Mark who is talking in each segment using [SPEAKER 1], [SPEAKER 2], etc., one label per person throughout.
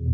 [SPEAKER 1] Halo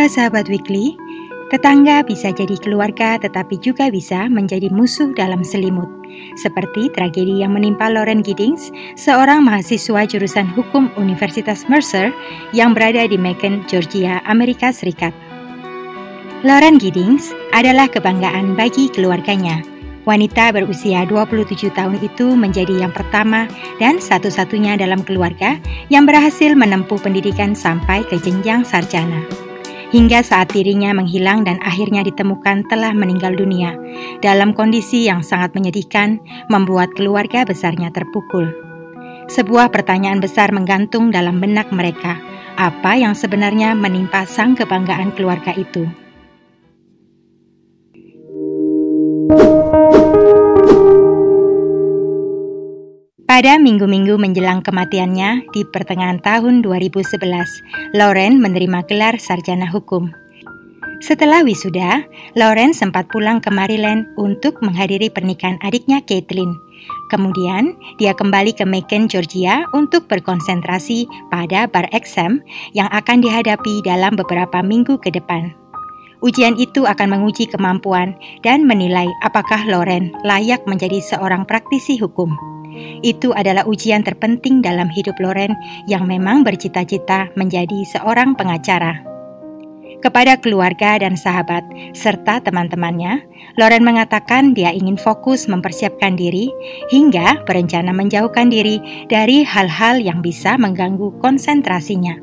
[SPEAKER 1] sahabat Weekly, tetangga bisa jadi keluarga tetapi juga bisa menjadi musuh dalam selimut. Seperti tragedi yang menimpa Lauren Giddings, seorang mahasiswa jurusan hukum Universitas Mercer yang berada di Macon, Georgia, Amerika Serikat. Lauren Giddings adalah kebanggaan bagi keluarganya. Wanita berusia 27 tahun itu menjadi yang pertama dan satu-satunya dalam keluarga yang berhasil menempuh pendidikan sampai ke jenjang sarjana. Hingga saat dirinya menghilang dan akhirnya ditemukan telah meninggal dunia, dalam kondisi yang sangat menyedihkan, membuat keluarga besarnya terpukul. Sebuah pertanyaan besar menggantung dalam benak mereka, apa yang sebenarnya menimpa sang kebanggaan keluarga itu? Pada minggu-minggu menjelang kematiannya di pertengahan tahun 2011, Lauren menerima gelar sarjana hukum. Setelah wisuda, Lauren sempat pulang ke Maryland untuk menghadiri pernikahan adiknya Caitlin. Kemudian, dia kembali ke Macon, Georgia untuk berkonsentrasi pada bar exam yang akan dihadapi dalam beberapa minggu ke depan. Ujian itu akan menguji kemampuan dan menilai apakah Lauren layak menjadi seorang praktisi hukum. Itu adalah ujian terpenting dalam hidup Lauren yang memang bercita-cita menjadi seorang pengacara. Kepada keluarga dan sahabat serta teman-temannya, Lauren mengatakan dia ingin fokus mempersiapkan diri hingga berencana menjauhkan diri dari hal-hal yang bisa mengganggu konsentrasinya.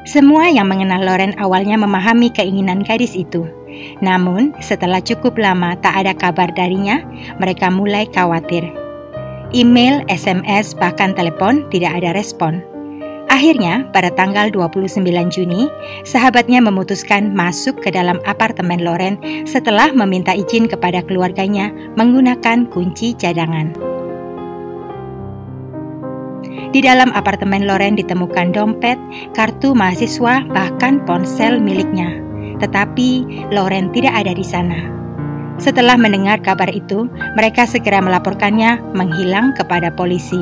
[SPEAKER 1] Semua yang mengenal Lauren awalnya memahami keinginan gadis itu. Namun, setelah cukup lama tak ada kabar darinya, mereka mulai khawatir. Email, SMS, bahkan telepon tidak ada respon. Akhirnya, pada tanggal 29 Juni, sahabatnya memutuskan masuk ke dalam apartemen Lauren setelah meminta izin kepada keluarganya menggunakan kunci cadangan. Di dalam apartemen Lauren ditemukan dompet, kartu mahasiswa, bahkan ponsel miliknya. Tetapi Lauren tidak ada di sana. Setelah mendengar kabar itu, mereka segera melaporkannya menghilang kepada polisi.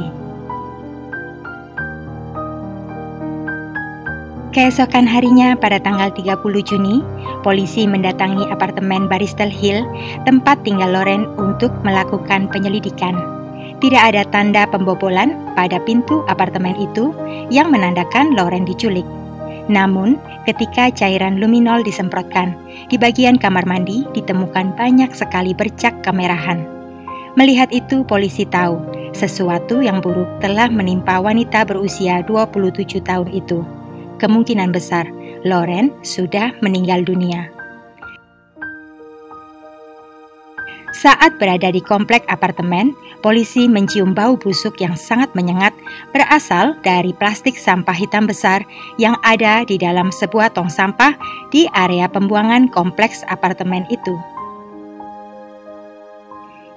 [SPEAKER 1] Keesokan harinya pada tanggal 30 Juni, polisi mendatangi apartemen Baristol Hill, tempat tinggal Lauren untuk melakukan penyelidikan. Tidak ada tanda pembobolan pada pintu apartemen itu yang menandakan Lauren diculik. Namun, ketika cairan luminol disemprotkan, di bagian kamar mandi ditemukan banyak sekali bercak kemerahan. Melihat itu, polisi tahu sesuatu yang buruk telah menimpa wanita berusia 27 tahun itu. Kemungkinan besar, Lauren sudah meninggal dunia. Saat berada di komplek apartemen, polisi mencium bau busuk yang sangat menyengat berasal dari plastik sampah hitam besar yang ada di dalam sebuah tong sampah di area pembuangan kompleks apartemen itu.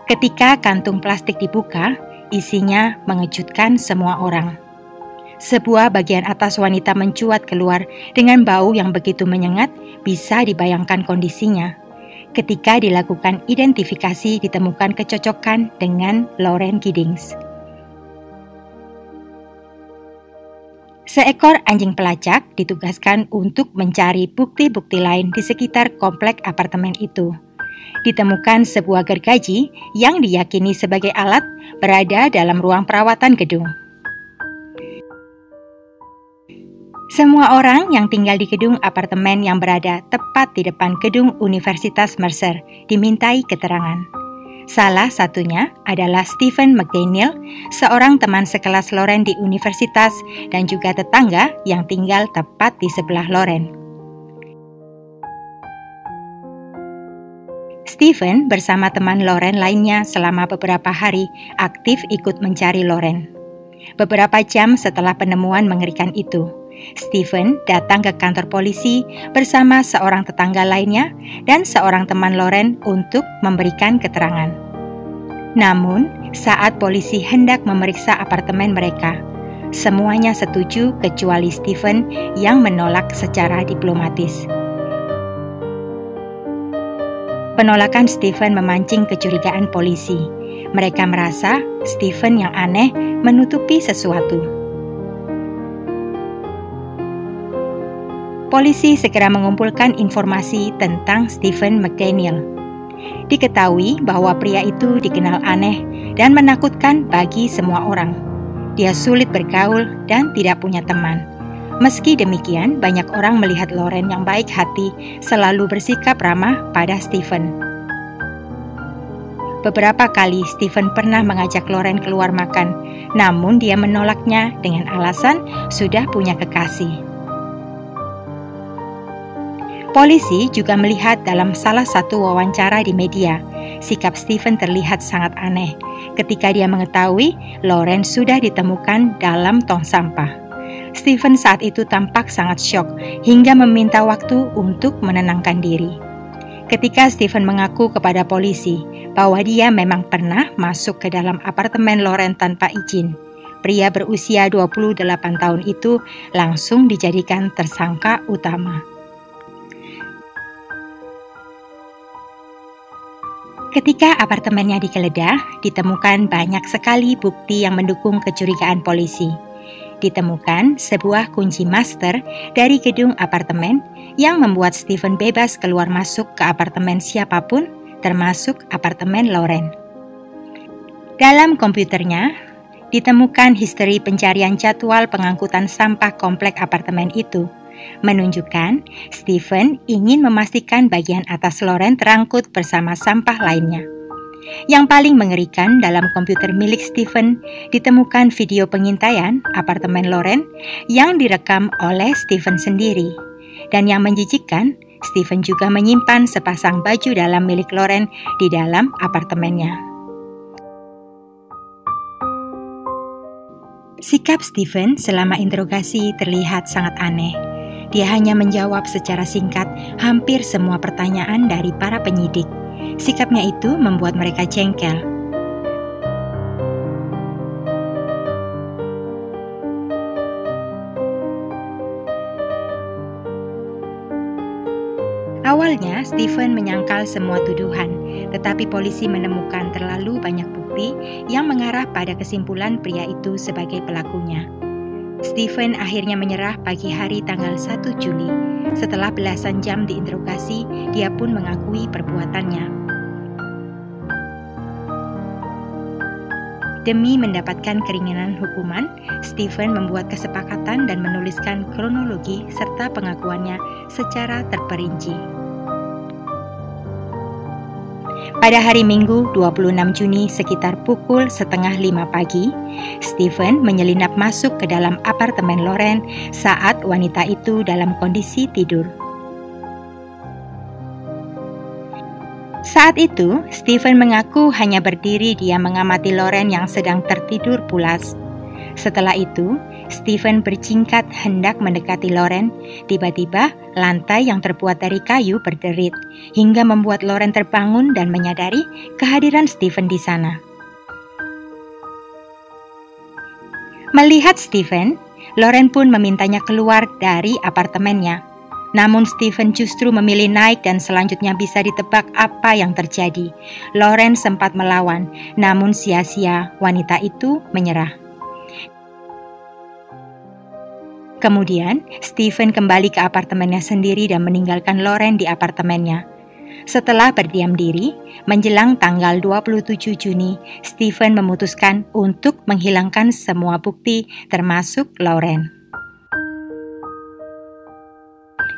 [SPEAKER 1] Ketika kantung plastik dibuka, isinya mengejutkan semua orang. Sebuah bagian atas wanita mencuat keluar dengan bau yang begitu menyengat, bisa dibayangkan kondisinya. Ketika dilakukan identifikasi, ditemukan kecocokan dengan Lauren Giddings. Seekor anjing pelacak ditugaskan untuk mencari bukti-bukti lain di sekitar komplek apartemen itu. Ditemukan sebuah gergaji yang diyakini sebagai alat berada dalam ruang perawatan gedung. Semua orang yang tinggal di gedung apartemen yang berada tepat di depan gedung Universitas Mercer dimintai keterangan. Salah satunya adalah Stephen McDaniel, seorang teman sekelas Lauren di universitas dan juga tetangga yang tinggal tepat di sebelah Lauren. Stephen bersama teman Lauren lainnya selama beberapa hari aktif ikut mencari Lauren. Beberapa jam setelah penemuan mengerikan itu, Stephen datang ke kantor polisi bersama seorang tetangga lainnya dan seorang teman Lauren untuk memberikan keterangan. Namun, saat polisi hendak memeriksa apartemen mereka, semuanya setuju kecuali Stephen yang menolak secara diplomatis. Penolakan Stephen memancing kecurigaan polisi. Mereka merasa Stephen yang aneh menutupi sesuatu. Polisi segera mengumpulkan informasi tentang Stephen McDaniel. Diketahui bahwa pria itu dikenal aneh dan menakutkan bagi semua orang. Dia sulit bergaul dan tidak punya teman. Meski demikian, banyak orang melihat Lauren yang baik hati selalu bersikap ramah pada Stephen. Beberapa kali Stephen pernah mengajak Lauren keluar makan, namun dia menolaknya dengan alasan sudah punya kekasih. Polisi juga melihat dalam salah satu wawancara di media, sikap Stephen terlihat sangat aneh ketika dia mengetahui Lauren sudah ditemukan dalam tong sampah. Stephen saat itu tampak sangat syok hingga meminta waktu untuk menenangkan diri. Ketika Stephen mengaku kepada polisi bahwa dia memang pernah masuk ke dalam apartemen Lauren tanpa izin, pria berusia 28 tahun itu langsung dijadikan tersangka utama. Ketika apartemennya digeledah, ditemukan banyak sekali bukti yang mendukung kecurigaan polisi. Ditemukan sebuah kunci master dari gedung apartemen yang membuat Stephen bebas keluar masuk ke apartemen siapapun, termasuk apartemen Lauren. Dalam komputernya, ditemukan histori pencarian jadwal pengangkutan sampah komplek apartemen itu, menunjukkan Stephen ingin memastikan bagian atas Lauren terangkut bersama sampah lainnya. Yang paling mengerikan, dalam komputer milik Stephen ditemukan video pengintaian apartemen Lauren yang direkam oleh Stephen sendiri. Dan yang menjijikkan, Stephen juga menyimpan sepasang baju dalam milik Lauren di dalam apartemennya. Sikap Stephen selama interogasi terlihat sangat aneh. Dia hanya menjawab secara singkat hampir semua pertanyaan dari para penyidik. Sikapnya itu membuat mereka jengkel. Awalnya, Stephen menyangkal semua tuduhan, tetapi polisi menemukan terlalu banyak bukti yang mengarah pada kesimpulan pria itu sebagai pelakunya. Stephen akhirnya menyerah pagi hari tanggal 1 Juli. Setelah belasan jam diinterogasi, dia pun mengakui perbuatannya. Demi mendapatkan keringanan hukuman, Stephen membuat kesepakatan dan menuliskan kronologi serta pengakuannya secara terperinci. Pada hari Minggu 26 Juni sekitar pukul 4:30 pagi, Stephen menyelinap masuk ke dalam apartemen Lauren saat wanita itu dalam kondisi tidur. Saat itu, Stephen mengaku hanya berdiri dia mengamati Lauren yang sedang tertidur pulas. Setelah itu, Stephen berjingkat hendak mendekati Lauren. Tiba-tiba, lantai yang terbuat dari kayu berderit, hingga membuat Lauren terbangun dan menyadari kehadiran Stephen di sana. Melihat Stephen, Lauren pun memintanya keluar dari apartemennya. Namun Stephen justru memilih naik dan selanjutnya bisa ditebak apa yang terjadi. Lauren sempat melawan, namun sia-sia, wanita itu menyerah. Kemudian, Stephen kembali ke apartemennya sendiri dan meninggalkan Lauren di apartemennya. Setelah berdiam diri, menjelang tanggal 27 Juni, Stephen memutuskan untuk menghilangkan semua bukti termasuk Lauren.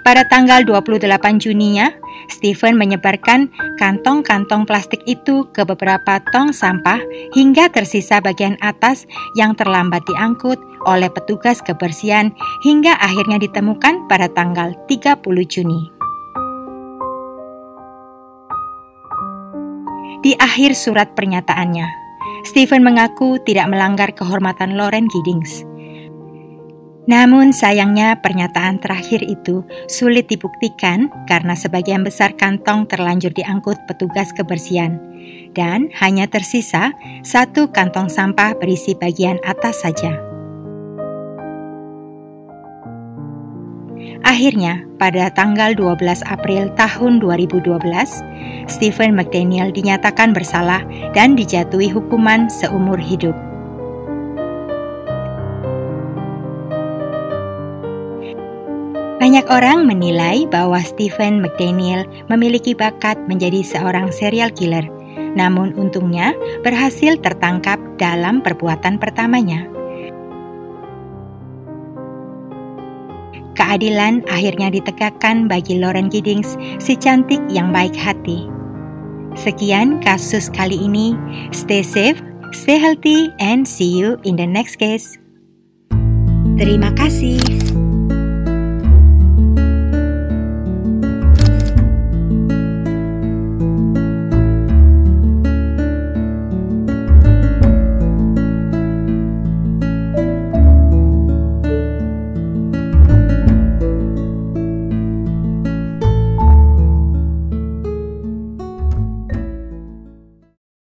[SPEAKER 1] Pada tanggal 28 Juninya, Stephen menyebarkan kantong-kantong plastik itu ke beberapa tong sampah hingga tersisa bagian atas yang terlambat diangkut oleh petugas kebersihan hingga akhirnya ditemukan pada tanggal 30 Juni. Di akhir surat pernyataannya, Stephen mengaku tidak melanggar kehormatan Lauren Giddings. Namun sayangnya pernyataan terakhir itu sulit dibuktikan karena sebagian besar kantong terlanjur diangkut petugas kebersihan dan hanya tersisa satu kantong sampah berisi bagian atas saja. Akhirnya, pada tanggal 12 April tahun 2012, Stephen McDaniel dinyatakan bersalah dan dijatuhi hukuman seumur hidup. Banyak orang menilai bahwa Stephen McDaniel memiliki bakat menjadi seorang serial killer, namun untungnya berhasil tertangkap dalam perbuatan pertamanya. Keadilan akhirnya ditegakkan bagi Lauren Giddings, si cantik yang baik hati. Sekian kasus kali ini. Stay safe, stay healthy, and see you in the next case. Terima kasih.